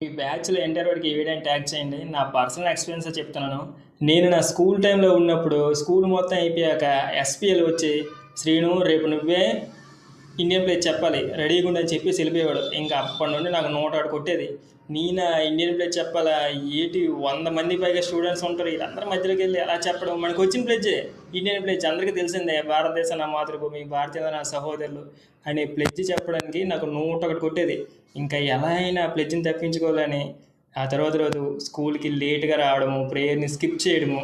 ఈ బ్యాచ్‌లో ఇంటర్ వాడికి ఈ వీడియోని ట్యాగ్ చేయండి. నా పర్సనల్ ఎక్స్‌పీరియన్సే చెప్తున్నాను. నేను నా స్కూల్ టైమ్‌లో ఉన్నప్పుడు స్కూల్ మొత్తం అయిపోయాక ఎస్‌పీఎల్ వచ్చి, "శ్రీను రేపు నువ్వే ఇండియన్ ప్లేస్ చెప్పాలి. రెడీగా ఉండు" అని చెప్పేసి వెళ్ళిపోయేవాడు. ఇంకా అప్పటి నుండి నాకు 101 కొట్టేది. నేనా ఇండియన్ ప్లేస్ చెప్పాలా? ఏటి 100 మంది పైగా స్టూడెంట్స్ ఉంటారు. వీళ్ళందరి మధ్యలోకి వెళ్ళి ఎలా చెప్పడం? మనకు వచ్చిన ప్లెడ్జే ఇండియన్ ప్లేస్ అందరికీ తెలిసిందే. భారతదేశం నా మాతృభూమి, భారతీయత నా సహోదరులు అనే ప్లెడ్జ్ చెప్పడానికి నాకు 101 కొట్టేది. ఇంకా ఎలా అయినా ఆ ప్లెడ్జ్ని తప్పించుకోవాలని ఆ తర్వాత రోజు స్కూల్కి లేట్గా రావడము, ప్రేయర్ని స్కిప్ చేయడము,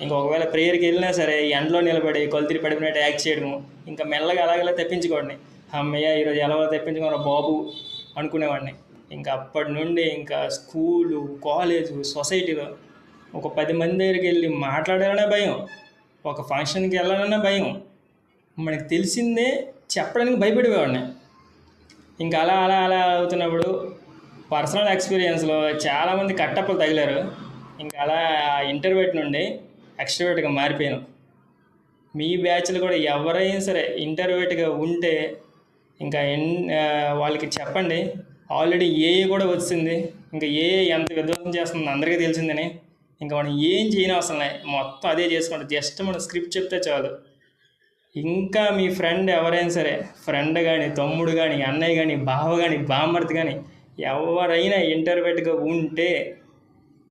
ఇంకా ఒకవేళ ప్రేయర్కి వెళ్ళినా సరే ఎండలో నిలబడి కొలతలు పడిపోయినట్టు యాక్ట్ చేయడము, ఇంకా మెల్లగా అలాగలా తప్పించుకోండి. అమ్మయ్య ఈరోజు ఎలా తప్పించుకోరా బాబు అనుకునేవాడిని. ఇంకా అప్పటి నుండి ఇంకా స్కూలు, కాలేజు, సొసైటీలో ఒక 10 మంది దగ్గరికి వెళ్ళి మాట్లాడాలన్నా భయం, ఒక ఫంక్షన్కి వెళ్ళాలన్నా భయం. మనకి తెలిసిందే చెప్పడానికి భయపడేవాడిని. ఇంకా అలా అలా అలా అవుతున్నప్పుడు పర్సనల్ ఎక్స్పీరియన్స్లో చాలామంది కట్టప్పలు తగిలారు. ఇంకా అలా ఇంటర్వ్యూట్ నుండి ఎక్స్ట్రోవర్ట్గా మారిపోయాను. మీ బ్యాచ్లు కూడా ఎవరైనా సరే ఇంటర్వ్యూట్గా ఉంటే ఇంకా వాళ్ళకి చెప్పండి. ఆల్రెడీ ఏఏ కూడా వచ్చింది. ఇంకా ఏఏ ఎంత విధ్వంసం చేస్తుంది అందరికీ తెలిసిందని. ఇంకా మనం ఏం చేయని అవసరం లేదు, మొత్తం అదే చేసుకోండి. జస్ట్ మనం స్క్రిప్ట్ చెప్తే చాలు. ఇంకా మీ ఫ్రెండ్ ఎవరైనా సరే, ఫ్రెండ్ కానీ, తమ్ముడు కానీ, అన్నయ్య కానీ, బావ కానీ, బామ్మర్ది కానీ, ఎవరైనా ఇంటర్వ్యూట్గా ఉంటే